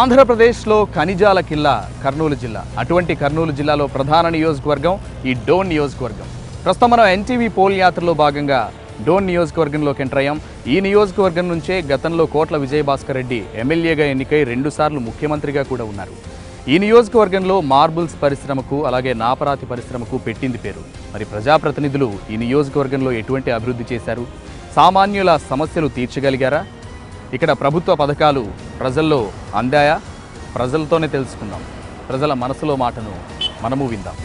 ఆంధ్రప్రదేశ్లో ఖనిజాల కిల్లా కర్నూలు జిల్లా. అటువంటి కర్నూలు జిల్లాలో ప్రధాన నియోజకవర్గం ఈ డోన్ నియోజకవర్గం. ప్రస్తుతం మనం ఎన్టీవీ పోల్ యాత్రలో భాగంగా డోన్ నియోజకవర్గంలోకి ఎంటర్ అయ్యాం. ఈ నియోజకవర్గం నుంచే గతంలో కోట్ల విజయభాస్కర్ రెడ్డి ఎమ్మెల్యేగా ఎన్నికై 2 సార్లు ముఖ్యమంత్రిగా కూడా ఉన్నారు. ఈ నియోజకవర్గంలో మార్బుల్స్ పరిశ్రమకు అలాగే నాపరాతి పరిశ్రమకు పెట్టింది పేరు. మరి ప్రజాప్రతినిధులు ఈ నియోజకవర్గంలో ఎటువంటి అభివృద్ధి చేశారు? సామాన్యుల సమస్యలు తీర్చగలిగారా? ఇక్కడ ప్రభుత్వ పథకాలు ప్రజల్లో అందాయా? ప్రజలతోనే తెలుసుకుందాం. ప్రజల మనసులో మాటను మనము విందాం.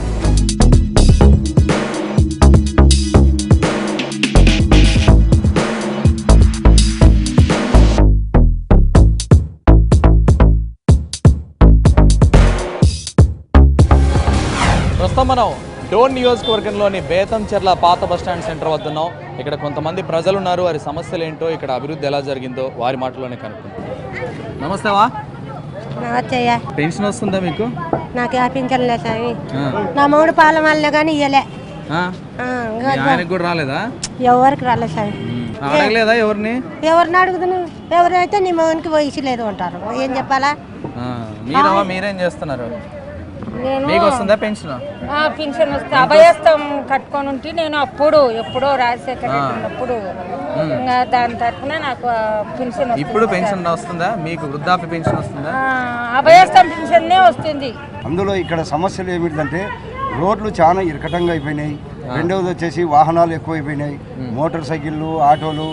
ప్రస్తుతం మనం డోన్ నియోజకవర్గంలోని బేతంచెర్ల పాత బస్టాండ్ సెంటర్ వద్ద ఉన్నాం. ఇక్కడ కొంతమంది ప్రజలు ఉన్నారు. వారి సమస్యలు ఏంటో, ఇక్కడ అభివృద్ధి ఎలా జరిగిందో వారి మాటలోనే కనుక్కుంటాం. నమస్తేవా. పెన్షన్ వస్తుందా మీకు? నాకు పింఛన్ లేదు సార్. నా మూడు పాలం వల్ల కానీ ఇయ్యలే. ఆయనకు కూడా రాలేదా? ఎవరికి రాలేదు సార్. అడగలేదా ఎవరిని? ఎవరిని అడుగుతున్నావు? ఎవరైతే నీ మగనికి వయసు లేదు అంటారు. ఏం చెప్పాలా? మీరేం చేస్తున్నారు? మీకు వస్తుందా పెన్షన్? పెన్షన్ వస్తుంది. అభయస్థం కట్టుకొని ఉంటే నేను ఎప్పుడో రాజశేఖర్ రెడ్డి ఉన్నప్పుడు దాని తరఫున నాకు పెన్షన్. ఇప్పుడు పెన్షన్ వస్తుందా మీకు? వృద్ధాప్య పెన్షన్ వస్తుందా? అభయస్థం పెన్షన్నే వస్తుంది. అందులో ఇక్కడ సమస్యలు ఏమిటంటే రోడ్లు చాలా ఇరకటంగా అయిపోయినాయి. రెండవది వచ్చేసి వాహనాలు ఎక్కువైపోయినాయి. మోటార్ సైకిళ్ళు, ఆటోలు,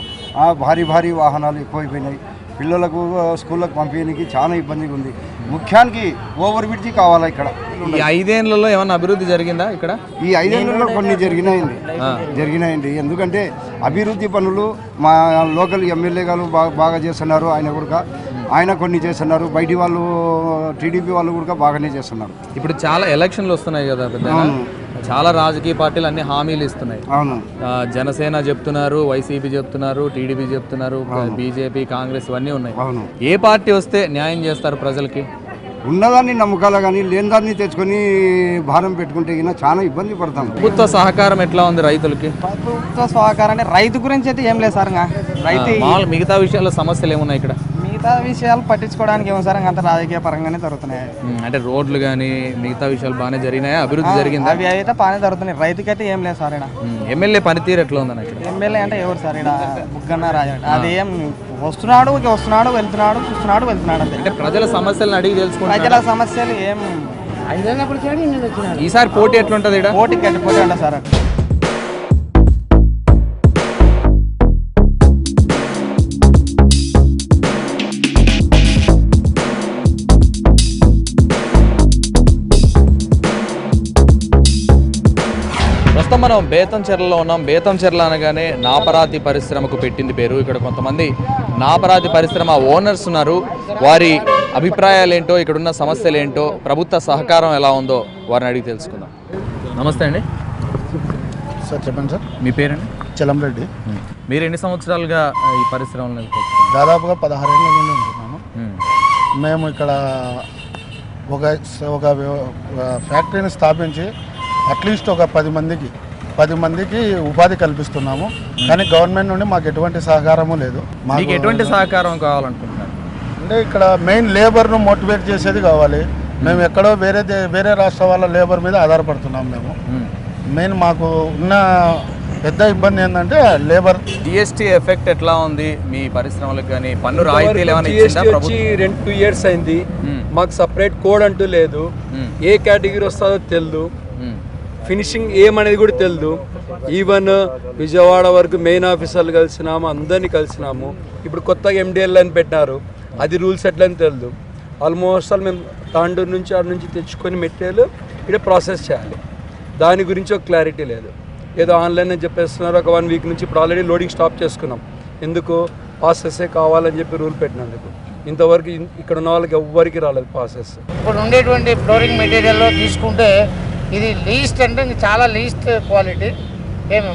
భారీ వాహనాలు ఎక్కువైపోయినాయి. పిల్లలకు స్కూళ్ళకు పంపించడానికి చాలా ఇబ్బందిగా ఉంది. ముఖ్యానికి ఓవర్ బ్రిడ్జి కావాలా ఇక్కడ. ఈ 5 ఏళ్లలో ఏమన్నా అభివృద్ధి జరిగిందా ఇక్కడ? ఈ 5 ఏళ్లలో కొన్ని జరిగినాయండి. ఎందుకంటే అభివృద్ధి పనులు మా లోకల్ ఎమ్మెల్యే గారు బాగా చేస్తున్నారు. ఆయన కొన్ని చేస్తున్నారు. బయటి వాళ్ళు టీడీపీ వాళ్ళు కూడా బాగానే చేస్తున్నారు. ఇప్పుడు చాలా ఎలక్షన్లు వస్తున్నాయి కదా పెద్ద, చాలా రాజకీయ పార్టీలు అన్ని హామీలు ఇస్తున్నాయి. అవును, జనసేన చెప్తున్నారు, వైసీపీ చెప్తున్నారు, టీడీపీ చెప్తున్నారు, బీజేపీ, కాంగ్రెస్ ఇవన్నీ ఉన్నాయి. అవును, ఏ పార్టీ వస్తే న్యాయం చేస్తారు ప్రజలకి? ఉన్నదాన్ని నమ్మకాల కానీ లేని దాన్ని తెచ్చుకొని భారం పెట్టుకుంటే చాలా ఇబ్బంది పడతాం. ప్రభుత్వ సహకారం ఎట్లా ఉంది రైతులకి? ప్రభుత్వ సహకారం రైతు గురించి అయితే ఏం లేదు సార్. మిగతా విషయాల్లో సమస్యలు ఏమున్నాయి ఇక్కడ? మిగతా విషయాలు పట్టించుకోవడానికి ఏమో సార్, అంత రాజకీయ పరంగానే జరుగుతున్నాయి. అంటే రోడ్లు కానీ మిగతా విషయాలు బాగానే జరిగినాయా? అభివృద్ధి జరిగింది? అవి అయితే బాగానే జరుగుతున్నాయి. రైతుకైతే ఏం లేదు సార్. ఎమ్మెల్యే పనితీరు ఎట్లా ఉందని? ఇక్కడ ఎమ్మెల్యే అంటే ఎవరు సార్? ఇక్కడ బుగ్గన్న రాజా. అది ఏం వస్తున్నాడు, వెళ్తున్నాడు, చూస్తున్నాడు, వెళ్తున్నాడు అంతే. అంటే ప్రజల సమస్యలను అడిగి తెలుసుకుంటారు. ప్రజల సమస్యలు ఏం ఈసారి పోటీ ఎట్లుంటది? ఇక్కడ పోటీ ఉంటుంది సార్. ప్రస్తుతం మనం బేతంచెర్లలో ఉన్నాం. బేతంచెర్ల అనగానే నాపరాతి పరిశ్రమకు పెట్టింది పేరు. ఇక్కడ కొంతమంది నాపరాతి పరిశ్రమ ఓనర్స్ ఉన్నారు. వారి అభిప్రాయాలు ఏంటో, ఇక్కడున్న సమస్యలు ఏంటో, ప్రభుత్వ సహకారం ఎలా ఉందో వారిని అడిగి తెలుసుకుందాం. నమస్తే అండి సార్. చెప్పండి సార్. మీ పేరండి? చలంరెడ్డి. మీరు ఎన్ని సంవత్సరాలుగా ఈ పరిశ్రమలో? దాదాపుగా 16 ఏళ్ళ నుండి ఉంటున్నాము. మేము ఇక్కడ ఒక ఫ్యాక్టరీని స్థాపించి అట్లీస్ట్ ఒక 10 మందికి ఉపాధి కల్పిస్తున్నాము. కానీ గవర్నమెంట్ నుండి మాకు ఎటువంటి సహకారము లేదు. మాకు ఎటువంటి సహకారం కావాలనుకుంటున్నారు అంటే ఇక్కడ మెయిన్ లేబర్ను మోటివేట్ చేసేది కావాలి. మేము ఎక్కడో వేరే రాష్ట్ర వాళ్ళ లేబర్ మీద ఆధారపడుతున్నాం. మేము మెయిన్ మాకు ఉన్న పెద్ద ఇబ్బంది ఏంటంటే లేబర్. జిఎస్టీ ఎఫెక్ట్ ఎట్లా ఉంది మీ పరిశ్రమలకు? కానీ పన్ను రాయితీలు ఏమైనా ఇచ్చిందా ప్రభుత్వం? 2 years అయింది. మాకు సపరేట్ కోడ్ అంటూ లేదు. ఏ కేటగిరీ వస్తుందో తెలియదు. ఫినిషింగ్ ఏమనేది కూడా తెలియదు. ఈవెన్ విజయవాడ వరకు మెయిన్ ఆఫీసర్లు కలిసినాము, అందరినీ కలిసినాము. ఇప్పుడు కొత్తగా MDL అని పెట్టినారు. అది రూల్స్ ఎట్లని తెలియదు. ఆల్మోస్ట్ మేము తాండూరు నుంచి ఆడ నుంచి తెచ్చుకొని మెటీరియల్ ఇక్కడ ప్రాసెస్ చేయాలి. దాని గురించి ఒక క్లారిటీ లేదు. ఏదో ఆన్లైన్ అని చెప్పేస్తున్నారు. ఒక 1 week నుంచి ఇప్పుడు ఆల్రెడీ లోడింగ్ స్టాప్ చేసుకున్నాం. ఎందుకు? ప్రాసెస్సే కావాలని చెప్పి రూల్ పెట్టినందుకు. ఇంతవరకు ఇక్కడ ఉన్న వాళ్ళకి ఎవ్వరికి రాలేదు ప్రాసెస్. ఇప్పుడు ఉండేటువంటి ఫ్లోరింగ్ మెటీరియల్లో తీసుకుంటే ఇది లీస్ట్ అంటే చాలా లీస్ట్ క్వాలిటీ.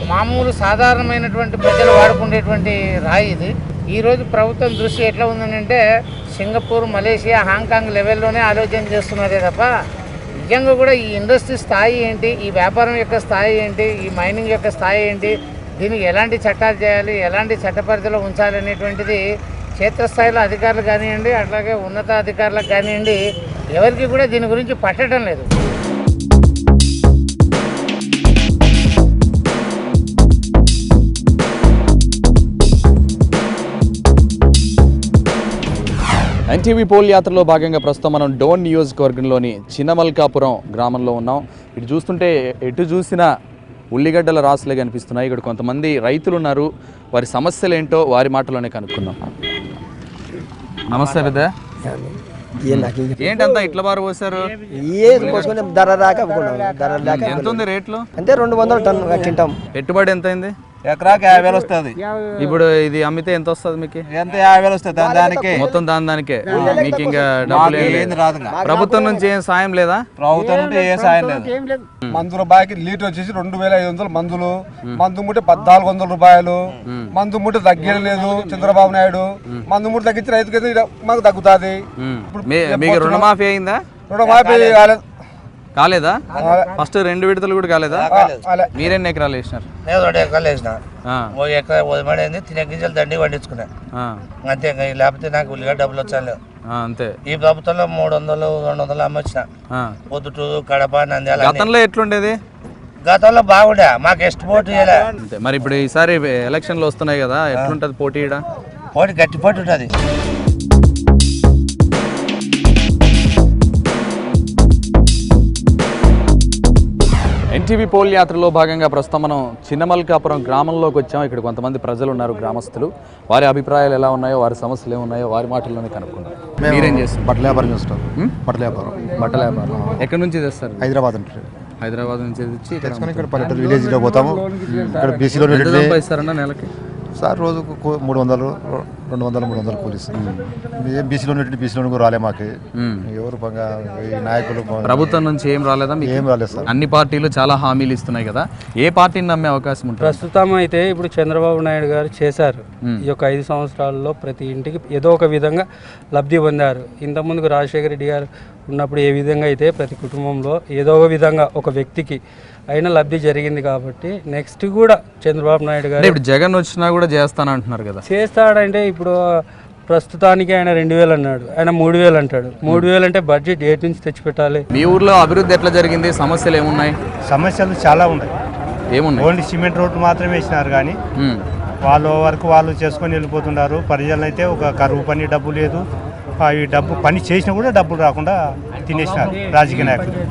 మామూలు సాధారణమైనటువంటి ప్రజలు వాడుకునేటువంటి రాయి ఇది. ఈరోజు ప్రభుత్వం దృష్టి ఎట్లా ఉందంటే సింగపూర్, మలేషియా, హాంకాంగ్ లెవెల్లోనే ఆలోచన చేస్తున్నారే తప్ప నిజంగా కూడా ఈ ఇండస్ట్రీ స్థాయి ఏంటి, ఈ వ్యాపారం యొక్క స్థాయి ఏంటి, ఈ మైనింగ్ యొక్క స్థాయి ఏంటి, దీనికి ఎలాంటి చట్టాలు చేయాలి, ఎలాంటి చట్టపరిధిలో ఉంచాలి అనేటువంటిది క్షేత్రస్థాయిలో అధికారులు కానివ్వండి, అట్లాగే ఉన్నత అధికారులకు కానివ్వండి, ఎవరికి కూడా దీని గురించి పట్టడం లేదు. ఎన్టీవీ పోల్ యాత్రలో భాగంగా ప్రస్తుతం మనం డోన్ నియోజకవర్గంలోని చిన్నమల్కాపురం గ్రామంలో ఉన్నాం. ఇటు చూస్తుంటే ఎటు చూసినా ఉల్లిగడ్డల రాసులే కనిపిస్తున్నాయి. ఇక్కడ కొంతమంది రైతులు ఉన్నారు. వారి సమస్యలు ఏంటో వారి మాటలోనే కనుక్కుందాం. నమస్తే పెద్ద. ఏంటంతా ఇట్ల బారు పోసారు? ధర రాక ధర లేక ఎంత ఉంది రేట్లు? అంటే 200 టన్ను కింటాం. పెట్టుబడి ఎంత అయింది? ఎకరాకి 50,000 వస్తుంది. ఇప్పుడు ఇది అమ్మితే ఎంత వస్తుంది మీకు? ఎంత 50,000 వస్తుంది దానికి మొత్తం దానికే. మీకు ఇంకా డబ్బులు ఏం రాదు. ప్రభుత్వం నుంచి ఏం సాయం లేదా? ప్రభుత్వం నుండి ఏ సాయం లేదు. మందుల బాకి లీటర్ వచ్చేసి 2,500 మందులు, మందు ముట్ట 1,400 రూపాయలు. మందు ముట్ట తగ్గలేదు చంద్రబాబు నాయుడు. మందు ముట్ట తగ్గించి రైతుకి మాకు తగ్గుతుంది. మీకు రుణమాఫీ అయిందా? రుణమాఫీ కాలేదా? ఫస్ట్ 2 విడతలు కూడా కాలేదా? మీరెన్ని ఎకరాలు వేసినారు? నేను 2 ఎకరాలు వేసిన. 1 ఎకరా వదిమడైంది, 3 గింజలు దండి పండించుకున్నా అంతే. లేకపోతే నాకు ఉల్లిగడ్డ డబ్బులు వచ్చాను అంతే. ఈ ప్రభుత్వంలో 300-200 అమ్మొచ్చిన. పొద్దుటూరు, కడప, నంద్యాల. గతంలో ఎట్లుండేది? గతంలో బాగుండే, మాకు ఎక్స్పోర్ట్ చేయలే. అంతే. మరి ఇప్పుడు ఈసారి ఎలక్షన్లు వస్తున్నాయి కదా, ఎట్లుంటది పోటీ? పోటీ గట్టి పోటీ ఉంటుంది. ఎన్టీవీ పోల్ యాత్రలో భాగంగా ప్రస్తుతం మనం చిన్నమల్కాపురం గ్రామంలోకి వచ్చాం. ఇక్కడ కొంతమంది ప్రజలు ఉన్నారు, గ్రామస్తులు. వారి అభిప్రాయాలు ఎలా ఉన్నాయో, వారి సమస్యలు ఏమున్నాయో వారి మాటల్లోనే కనుక్కుందాం. మీరేం చేస్తారు? బట్టల వ్యాపారం చేస్తాం. బట్టల వ్యాపారం. ఎక్కడి నుంచి తెస్తారు? హైదరాబాద్ నుంచి. హైదరాబాద్ నుంచి తెచ్చి ఇక్కడ పల్లెటూరు విలేజ్లో పోతాము. ఇక్కడ బీసీలో ఇస్తారన్నా నెలకి? సార్ రోజుకు 300, 200, 300 కూలిస్తాం. బీసీలో బీసీలో రాలే మాకు. ఎవరు ఈ నాయకులు ప్రభుత్వం నుంచి ఏం రాలేదా? ఏం రాలేదు సార్. అన్ని పార్టీలు చాలా హామీలు ఇస్తున్నాయి కదా, ఏ పార్టీని నమ్మే అవకాశం ఉంటుంది? ప్రస్తుతం అయితే ఇప్పుడు చంద్రబాబు నాయుడు గారు చేశారు. ఈ యొక్క 5 సంవత్సరాల్లో ప్రతి ఇంటికి ఏదో ఒక విధంగా లబ్ధి పొందారు. ఇంతకుముందుకు రాజశేఖర రెడ్డి గారు ఉన్నప్పుడు ఏ విధంగా అయితే ప్రతి కుటుంబంలో ఏదో ఒక విధంగా ఒక వ్యక్తికి అయినా లబ్ధి జరిగింది. కాబట్టి నెక్స్ట్ కూడా చంద్రబాబు నాయుడు గారు ఇప్పుడు జగన్ వచ్చినా కూడా చేస్తానంటున్నారు కదా. చేస్తాడంటే ఇప్పుడు ప్రస్తుతానికి ఆయన 2,000 అన్నాడు, ఆయన 3,000 అంటాడు. 3,000 అంటే బడ్జెట్ ఏటి నుంచి తెచ్చిపెట్టాలి? మీ ఊర్లో అభివృద్ధి ఎట్లా జరిగింది? సమస్యలు ఏమున్నాయి? సమస్యలు చాలా ఉన్నాయి. ఏమున్నాయి? ఓన్లీ సిమెంట్ రోడ్లు మాత్రమే వేసినారు కానీ వాళ్ళ వరకు వాళ్ళు చేసుకొని వెళ్ళిపోతున్నారు. ప్రజలు అయితే ఒక కరువు పని డబ్బు లేదు. ఈ డబ్బు పని చేసినా కూడా డబ్బులు రాకుండా తినేసినారు రాజకీయ నాయకులు.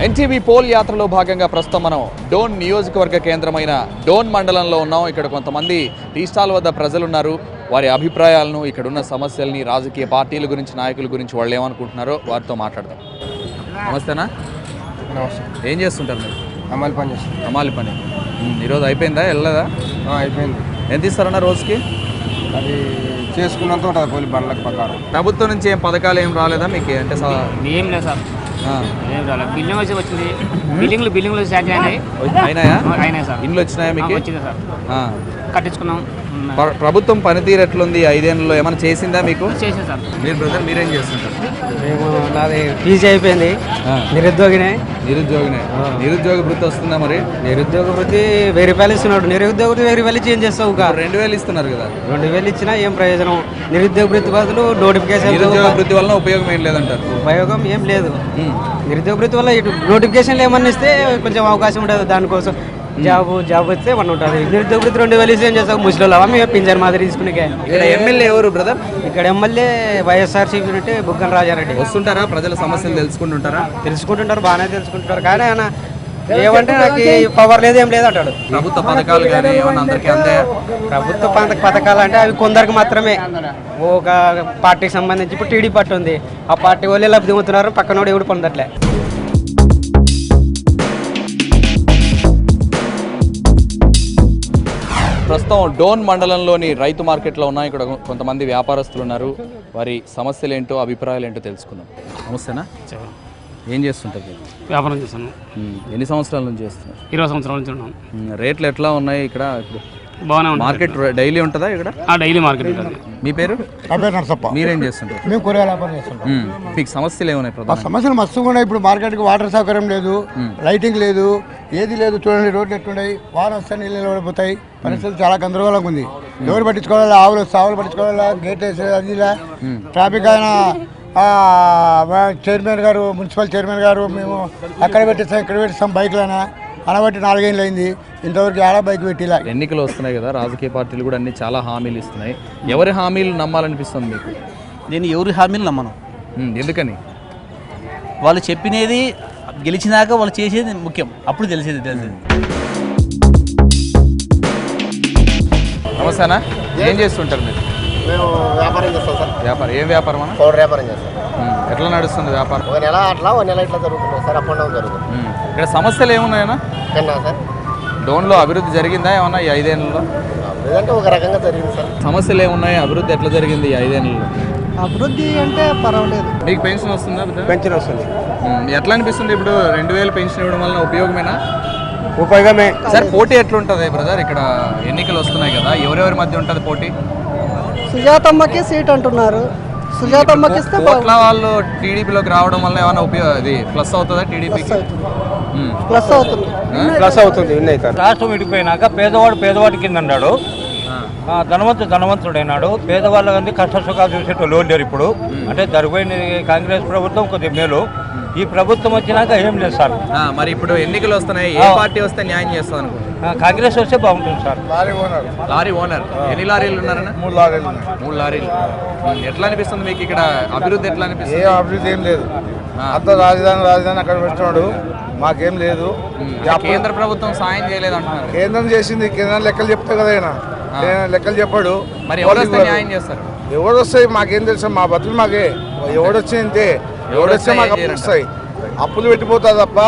ఎన్టీవీ పోల్ యాత్రలో భాగంగా ప్రస్తుతం మనం డోన్ నియోజకవర్గ కేంద్రమైన డోన్ మండలంలో ఉన్నాం. ఇక్కడ కొంతమంది టీ స్టాల్ వద్ద ప్రజలు ఉన్నారు. వారి అభిప్రాయాలను, ఇక్కడున్న సమస్యల్ని, రాజకీయ పార్టీల గురించి, నాయకుల గురించి వాళ్ళు ఏమనుకుంటున్నారో వారితో మాట్లాడదాం. నమస్తేనా? నమస్తే. ఏం చేస్తుంటారు మీరు? అమలు పని చేస్తాం. అమాలి పని. ఈరోజు అయిపోయిందా? వెళ్ళదా? అయిపోయింది. ఎంత ఇస్తారన్నా రోజుకి? అది చేసుకున్నంత ఉంటుంది పోలి బండ్లకు ప్రకారం. ప్రభుత్వం నుంచి ఏం పథకాలు ఏం రాలేదా మీకు? అంటే ఏం లేదు సార్, ఏం రాలేదు. బిల్డింగ్ వచ్చి వచ్చింది, బిల్డింగ్లు శాంక్షన్ అయినాయా? అయినాయి సార్. ఇండ్లు వచ్చినాయా మీకు? వచ్చింది సార్, కట్టించుకున్నాం. ప్రభుత్వం పనితీరు ఎట్లుంది? 5 ఏళ్ళలో ఏమైనా చేసిందా మీకు? చేసింది సార్. మీరు బ్రదర్ మీరేం చేస్తుంటారు? మేము నాది పీజీ అయిపోయింది. నిరుద్యోగినే. నిరుద్యోగ వృత్తి వస్తుందా మరి? నిరుద్యోగ వృత్తి 1,000 రూపాయలు ఇస్తున్నాడు. నిరుద్యోగ వృత్తి 1,000 రూపాయలు చేంజ్ చేస్తావు. 2,000 ఇస్తున్నారు కదా. 2,000 ఇచ్చినా ఏం ప్రయోజనం? నిరుద్యోగ వృత్తి బదులు నోటిఫికేషన్. నిరుద్యోగ వృత్తి వల్ల ఉపయోగం ఏం లేదంటారు? ఉపయోగం ఏం లేదు. నిరుద్యోగ వృత్తి వల్ల ఇటు నోటిఫికేషన్లు ఏమన్నా ఇస్తే కొంచెం అవకాశం ఉంటుంది. దానికోసం జాబ్ వస్తే మనం ఉంటుంది. నిరుద్యోగ వృత్తి 2,000 ఏం చేస్తాం? ముసలిలో మేము పింఛన్ మాదిరి తీసుకునే. ఇక్కడ ఎమ్మెల్యే ఎవరు బ్రదర్? ఇక్కడ ఎమ్మెల్యే వైఎస్ఆర్సీపీ అంటే బుగ్గన రాజారెడ్డి. వస్తుంటారా? ప్రజల సమస్యలు తెలుసుకుంటుంటారా? తెలుసుకుంటుంటారు, బాగానే తెలుసుకుంటారు. కానీ ఆయన ఏమంటే నాకు పవర్ లేదు, ఏం లేదు అంటాడు. ప్రభుత్వ పథకాలు కానీ ఏమన్నా అందరికీ అందాయా? ప్రభుత్వ పథకాలు అంటే అవి కొందరికి మాత్రమే. ఒక పార్టీకి సంబంధించి ఇప్పుడు టీడీ పార్టీ ఉంది, ఆ పార్టీ వాళ్ళే లబ్ధి పొందుతున్నారు, పక్కనోడు ఎవడు పొందట్లే. ప్రస్తుతం డోన్ మండలంలోని రైతు మార్కెట్లో ఉన్నాం. ఇక్కడ కొంతమంది వ్యాపారస్తులు ఉన్నారు. వారి సమస్యలు ఏంటో, అభిప్రాయాలు ఏంటో తెలుసుకుందాం. నమస్తేనా? ఏం చేస్తుంటారు? వ్యాపారం చేస్తాను. ఎన్ని సంవత్సరాల నుంచి చేస్తున్నారు? 20 సంవత్సరాల నుంచి ఉన్నాను. రేట్లు ఎట్లా ఉన్నాయి ఇక్కడ? ఇప్పుడు బాగానే ఉంటుంది. మార్కెట్ డైలీ ఉంటుందా ఇక్కడ? డైలీ మార్కెట్ ఉంటుంది. మీ పేరు? నా పేరు నరసప్ప. మీరేం చేస్తుంటారు? మేము కూరగాయల వ్యాపారం చేస్తుంటాం. మీకు సమస్యలు ఏమున్నాయి ప్రధాన? సమస్యలు మస్తుగా ఉన్నాయి. ఇప్పుడు మార్కెట్కి వాటర్ సౌకర్యం లేదు, లైటింగ్ లేదు, ఏది లేదు. చూడండి రోడ్లు ఎట్లున్నాయి, వాన వస్తే నీళ్ళు నిలబడిపోతాయి. పరిస్థితులు చాలా గందరగోళంగా ఉంది. ఎవరు పట్టించుకోవాలా? ఆవులు పట్టించుకోవాలా? గేట్ వేసే అది ఇలా ట్రాఫిక్ ఆయన చైర్మన్ గారు, మున్సిపల్ చైర్మన్ గారు మేము అక్కడ పెట్టిస్తాం ఇక్కడ పెట్టిస్తాం బైక్లైనా అనబట్టి 4 ఏళ్ళు అయింది, ఇంతవరకు ఆడ బైక్ పెట్టిలా. ఎన్నికలు వస్తున్నాయి కదా, రాజకీయ పార్టీలు కూడా అన్ని చాలా హామీలు ఇస్తున్నాయి. ఎవరి హామీలు నమ్మాలనిపిస్తుంది మీకు? నేను ఎవరి హామీలు నమ్మను. ఎందుకని? వాళ్ళు చెప్పినది గెలిచినాక వాళ్ళు చేసేది ముఖ్యం, అప్పుడు తెలిసేది. నమస్తేనా, ఏం చేస్తుంటారు మీరు? మేము వ్యాపారం చేస్తాం సార్. వ్యాపారం ఏం వ్యాపారం అన్న? పౌడర్ వ్యాపారం చేస్తాం. ఎట్లా నడుస్తుంది వ్యాపారం? ఒక నెల అట్లా, ఒక నెల ఇట్లా జరుగుతుంది సార్, అప్ అండ్ డౌన్ జరుగుతుంది. ఇక్కడ సమస్యలు ఏమున్నాయన్నా? కన్నా సార్ డోన్లో అభివృద్ధి జరిగిందా ఏమన్నా ఈ 5 ఏళ్ళలో? అభివృద్ధి ఒక రకంగా జరిగింది సార్. సమస్యలు ఏమున్నాయి, అభివృద్ధి ఎట్లా జరిగింది ఈ 5 ఏళ్ళలో? అభివృద్ధి అంటే పర్వాలేదు. మీకు పెన్షన్ వస్తుందా? పెన్షన్ వస్తుంది. ఎట్లా అనిపిస్తుంది ఇప్పుడు 2000 పెన్షన్ ఇవ్వడం వల్ల ఉపయోగమేనా? ఉపయోగమే. సార్ పోటీ ఎట్లుంటుంది బ్రదర్? ఇక్కడ ఎన్నికలు వస్తున్నాయి కదా, ఎవరెవరి మధ్య ఉంటుంది పోటీ? సుజాతమ్మకి సీట్ అంటున్నారు. సుజాతమ్మకి ఇస్తే కోట్ల వాళ్ళు టీడీపీలోకి రావడం వల్ల ఏమైనా ఇది ప్లస్ అవుతుందా టీడీపీకి? ప్లస్ అవుతుంది. విన్ అవుతారు. రాష్ట్రం విడిపోయినాక పేదవాడి కింద అన్నాడు, ధనవంతుడైనాడు. పేదవాళ్ళకి కష్ట సుఖాలు చూసేటోళ్ళు లేరు ఇప్పుడు. అంటే జరిగిపోయిన కాంగ్రెస్ ప్రభుత్వం కొద్దిగా మేలు, ఈ ప్రభుత్వం వచ్చినాక ఏం లేదు సార్. మరి ఇప్పుడు ఎన్నికలు వస్తున్నాయి, ఏ పార్టీ వస్తే న్యాయం చేస్తాం అనుకుంటున్నారు? కాంగ్రెస్ వస్తే బాగుంటుంది సార్. లారీ ఓనర్ ఎన్ని లారీలు ఉన్నారన్నా? 3 లారీలు. 3 లారీలు. ఎట్లా అనిపిస్తుంది మీకు ఇక్కడ అభివృద్ధి? ఎట్లా అనిపిస్తుంది? ఏ అభివృద్ధి ఏం లేదు. అంత రాజధాని అక్కడ పెట్టినాడు, మాకేం లేదు. కేంద్ర ప్రభుత్వం సాయం చేయలేదు అంటున్నారు. కేంద్రం చేసింది, కేంద్రం లెక్కలు చెప్తా కదా ఆయన, లెక్కలు చెప్పాడు. మరి ఎవరు వస్తే న్యాయం చేస్తారు? ఎవరు వస్తాయి మాకేం తెలుసు, మా బతులు మాకే. ఎవడొచ్చే అంతే, ఎవడొస్తే మాకు అప్పులు వస్తాయి. అప్పులు పెట్టిపోతా తప్ప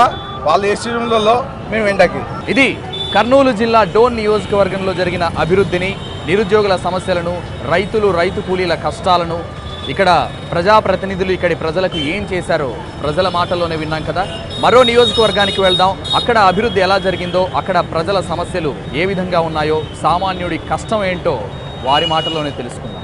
వాళ్ళు ఏ రూమ్లలో మేము ఎండకి. ఇది కర్నూలు జిల్లా డోన్ నియోజకవర్గంలో జరిగిన అభివృద్ధిని, నిరుద్యోగుల సమస్యలను, రైతు కూలీల కష్టాలను, ఇక్కడ ప్రజాప్రతినిధులు ఇక్కడి ప్రజలకు ఏం చేశారో ప్రజల మాటల్లోనే విన్నాం కదా. మరో నియోజకవర్గానికి వెళ్దాం. అక్కడ అభివృద్ధి ఎలా జరిగిందో, అక్కడ ప్రజల సమస్యలు ఏ విధంగా ఉన్నాయో, సామాన్యుడి కష్టం ఏంటో వారి మాటల్లోనే తెలుసుకుందాం.